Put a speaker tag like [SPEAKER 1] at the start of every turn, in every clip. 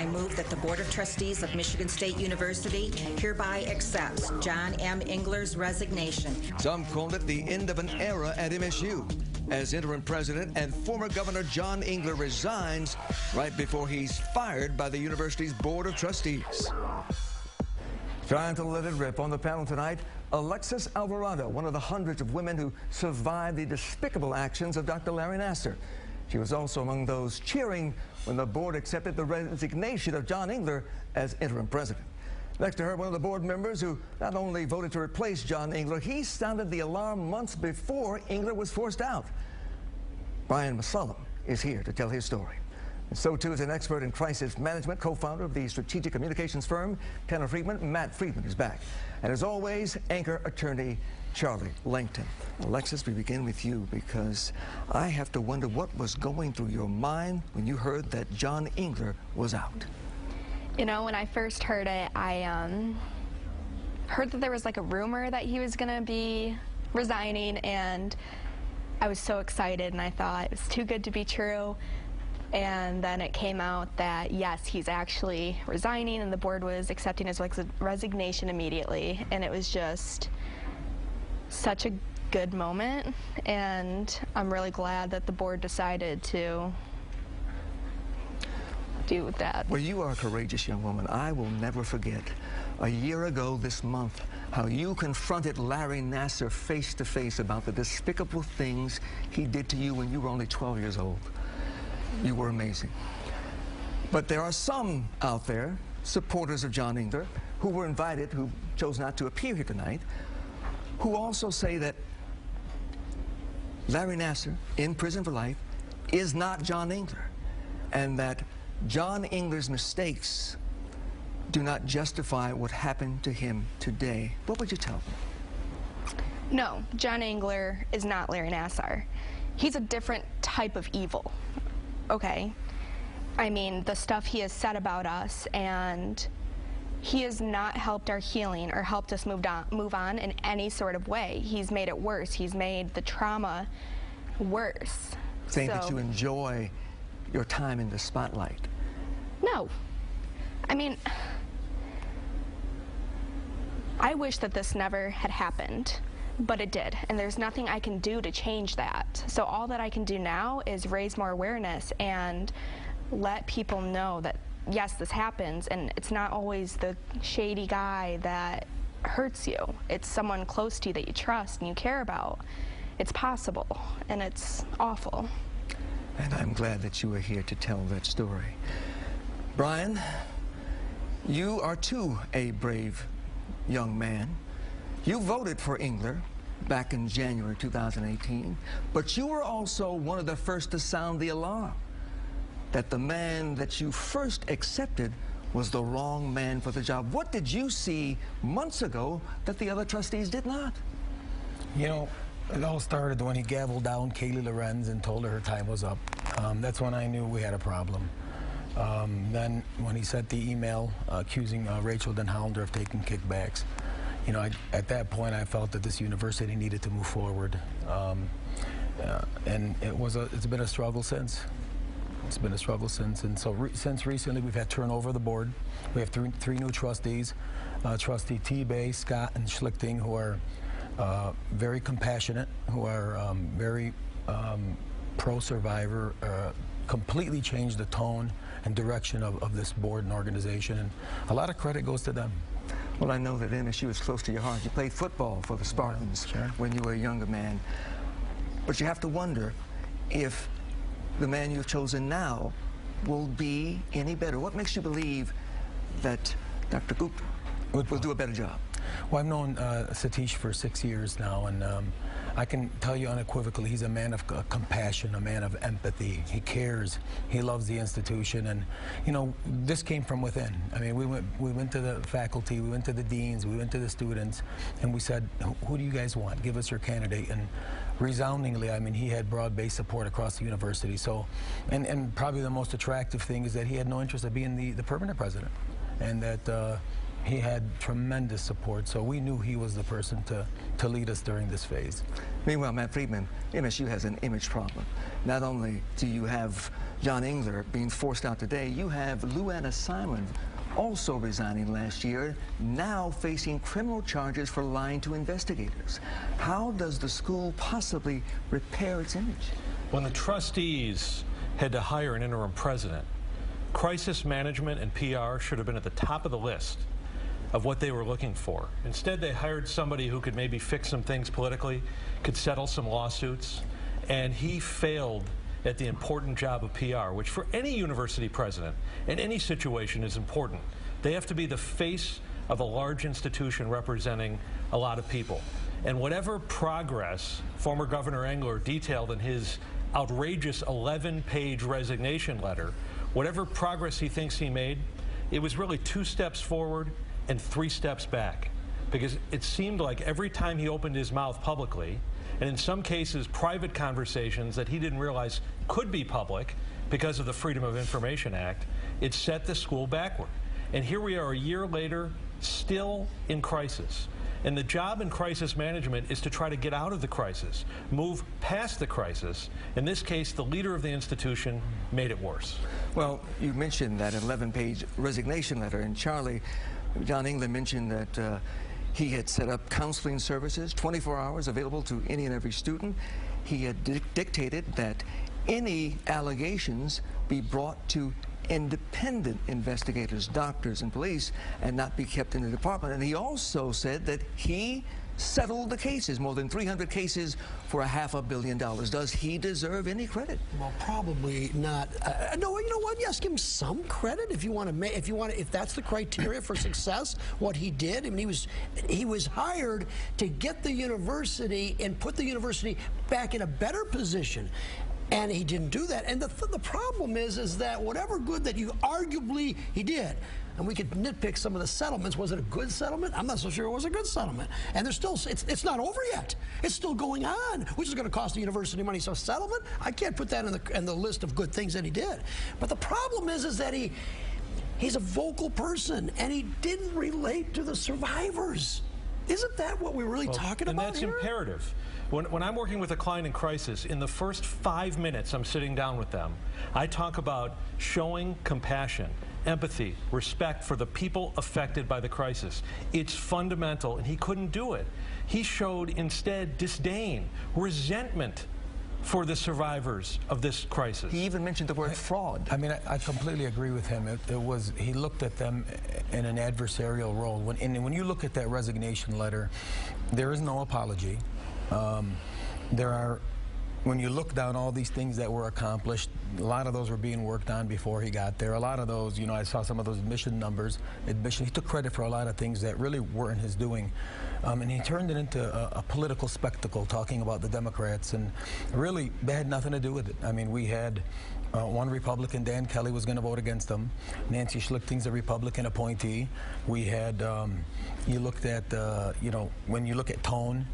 [SPEAKER 1] I move that the Board of Trustees of Michigan State University hereby accepts John M. Engler's resignation.
[SPEAKER 2] Some called it the end of an era at MSU, as interim president and former Governor John Engler resigns right before he's fired by the university's Board of Trustees. Trying to let it rip on the panel tonight, Alexis Alvarado, one of the hundreds of women who survived the despicable actions of Dr. Larry Nassar. She was also among those cheering when the board accepted the resignation of John Engler as interim president. Next to her, one of the board members who not only voted to replace John Engler, he sounded the alarm months before Engler was forced out. Brian Musallam is here to tell his story. And so too is an expert in crisis management, co-founder of the strategic communications firm Friedman. Matt Friedman is back. And as always, anchor attorney Charlie Langton. Alexis, we begin with you because I have to wonder what was going through your mind when you heard that John Engler was out.
[SPEAKER 3] You know, when I first heard it, I heard that there was like a rumor that he was going to be resigning, and I was so excited, and I thought it was too good to be true. And then it came out that, yes, he's actually resigning, and the board was accepting his resignation immediately. And it was just such a good moment, and I'm really glad that the board decided to do that.
[SPEAKER 2] Well, you are a courageous young woman. I will never forget a year ago this month how you confronted Larry Nassar face to face about the despicable things he did to you when you were only 12 years old. You were amazing. But there are some out there, supporters of John Engler, who were invited, who chose not to appear here tonight, who also say that Larry Nassar, in prison for life, is not John Engler, and that John Engler's mistakes do not justify what happened to him today. What would you tell them?
[SPEAKER 3] No, John Engler is not Larry Nassar. He's a different type of evil. Okay, I mean, the stuff he has said about us, and he has not helped our healing or helped us move on in any sort of way. He's made it worse. He's made the trauma worse.
[SPEAKER 2] Saying that you enjoy your time in the spotlight.
[SPEAKER 3] No. I mean, I wish that this never had happened. But it did, and there's nothing I can do to change that. So all that I can do now is raise more awareness and let people know that, yes, this happens, and it's not always the shady guy that hurts you. It's someone close to you that you trust and you care about. It's possible, and it's awful.
[SPEAKER 2] And I'm glad that you are here to tell that story. Brian, you are too a brave young man. You voted for Engler back in January 2018, but you were also one of the first to sound the alarm that the man that you first accepted was the wrong man for the job. What did you see months ago that the other trustees did not?
[SPEAKER 4] You know, it all started when he gavelled down Kaylee Lorenz and told her time was up. That's when I knew we had a problem. Then when he sent the email accusing Rachel Den Hollander of taking kickbacks, you know, at that point, I felt that this university needed to move forward, and it's been a struggle since. It's been a struggle since, and so since recently, we've had turnover of the board. We have three new trustees, Trustee T-Bay, Scott, and Schlichting, who are very compassionate, who are very pro-survivor, completely changed the tone and direction of this board and organization, and a lot of credit goes to them.
[SPEAKER 2] Well, I know that MSU is close to your heart. You played football for the Spartans when you were a younger man. But you have to wonder if the man you've chosen now will be any better. What makes you believe that Dr. Gupta will do a better job?
[SPEAKER 4] Well, I've known Satish for 6 years now, and I can tell you unequivocally, he's a man of compassion, a man of empathy. He cares. He loves the institution, and you know, this came from within. I mean, we went to the faculty, we went to the deans, we went to the students, and we said, "Who do you guys want? Give us your candidate." And resoundingly, I mean, he had broad-based support across the university. So, and probably the most attractive thing is that he had no interest in being the permanent president, and that. he had tremendous support, so we knew he was the person to lead us during this phase.
[SPEAKER 2] Meanwhile, Matt Friedman, MSU has an image problem. Not only do you have John Engler being forced out today, you have Luanna Simon also resigning last year, now facing criminal charges for lying to investigators. How does the school possibly repair its image?
[SPEAKER 5] When the trustees had to hire an interim president, crisis management and PR should have been at the top of the list of what they were looking for. Instead, they hired somebody who could maybe fix some things politically, could settle some lawsuits, and he failed at the important job of PR, which for any university president in any situation is important. They have to be the face of a large institution representing a lot of people. And whatever progress former Governor Engler detailed in his outrageous 11-page resignation letter, whatever progress he thinks he made, it was really 2 steps forward and 3 steps back. Because it seemed like every time he opened his mouth publicly, and in some cases private conversations that he didn't realize could be public because of the Freedom of Information Act, it set the school backward. And here we are a year later, still in crisis. And the job in crisis management is to try to get out of the crisis, move past the crisis. In this case, the leader of the institution made it worse.
[SPEAKER 2] Well, you mentioned that 11-page resignation letter, and Charlie, John Engler mentioned that he had set up counseling services, 24 hours available to any and every student. He had dictated that any allegations be brought to independent investigators, doctors, and police, and not be kept in the department. And he also said that he settled the cases, more than 300 cases for $500 million. Does he deserve any credit?
[SPEAKER 6] Well, probably not. No, you know what? You ask him some credit if you want to. If that's the criteria for success, what he did. I mean, he was hired to get the university and put the university back in a better position. And he didn't do that. And the problem is that whatever good that you arguably he did, and we could nitpick some of the settlements. Was it a good settlement? I'm not so sure it was a good settlement. And there's still, it's not over yet. It's still going on, which is going to cost the university money. So settlement, I can't put that in the list of good things that he did. But the problem is that he's a vocal person, and he didn't relate to the survivors. Isn't that what we're really talking about
[SPEAKER 5] And that's
[SPEAKER 6] here?
[SPEAKER 5] imperative. When I'm working with a client in crisis, in the first 5 minutes I'm sitting down with them, I talk about showing compassion, empathy, respect for the people affected by the crisis. It's fundamental, and he couldn't do it. He showed instead disdain, resentment for the survivors of this crisis.
[SPEAKER 2] He even mentioned the word fraud.
[SPEAKER 4] I mean, I completely agree with him. He looked at them in an adversarial role. When you look at that resignation letter, there is no apology. When you look down all these things that were accomplished, a lot of those were being worked on before he got there. A lot of those, you know, I saw some of those admission numbers. He took credit for a lot of things that really weren't his doing. And he turned it into a political spectacle, talking about the Democrats, and really, they had nothing to do with it. I mean, we had one Republican, Dan Kelly, was going to vote against him. Nancy Schlichting's a Republican appointee. We had, you looked at, you know, when you look at tone,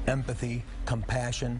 [SPEAKER 4] empathy, compassion,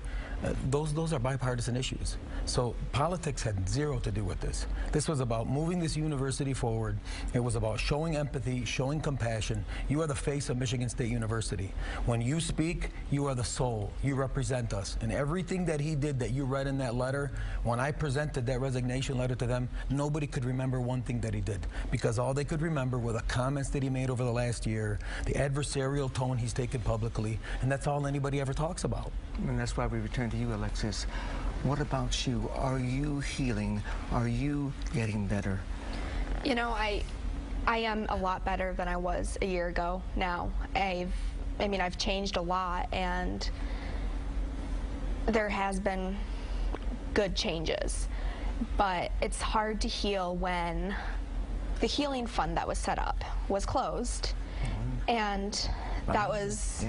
[SPEAKER 4] those are bipartisan issues. So politics had zero to do with this. This was about moving this university forward. It was about showing empathy, showing compassion. You are the face of Michigan State University. When you speak, you are the soul. You represent us. And everything that he did that you read in that letter, when I presented that resignation letter to them, nobody could remember one thing that he did, because all they could remember were the comments that he made over the last year, the adversarial tone he's taken publicly, and that's all anybody ever talks about.
[SPEAKER 2] And that's why we return to you, Alexis. What about you? Are you healing? Are you getting better?
[SPEAKER 3] You know, I am a lot better than I was a year ago now. I mean, I've changed a lot, and there has been good changes. But it's hard to heal when the healing fund that was set up was closed. And that was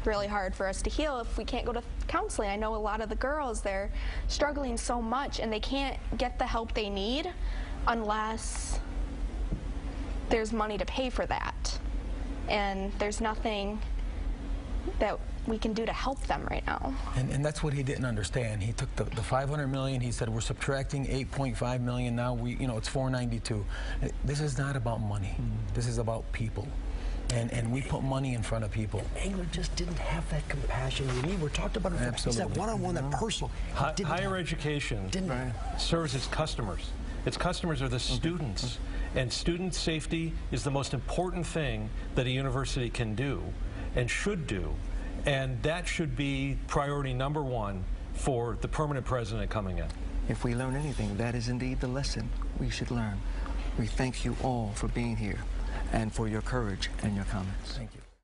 [SPEAKER 3] really hard for us to heal if we can't go to counseling. I know a lot of the girls, they're struggling so much, and they can't get the help they need unless there's money to pay for that. And there's nothing that we can do to help them right now.
[SPEAKER 4] And that's what he didn't understand. He took the $500 million. He said, we're subtracting $8.5 million now. It's $492. This is not about money. This is about people. And we put money in front of people.
[SPEAKER 6] Engler just didn't have that compassion. We talked about it.
[SPEAKER 4] Absolutely.
[SPEAKER 6] It's that one-on-one, that personal.
[SPEAKER 5] Higher education serves its customers. Its customers are the students. And student safety is the most important thing that a university can do and should do. And that should be priority number one for the permanent president coming in.
[SPEAKER 2] If we learn anything, that is indeed the lesson we should learn. We thank you all for being here and for your courage and your comments.
[SPEAKER 4] Thank you.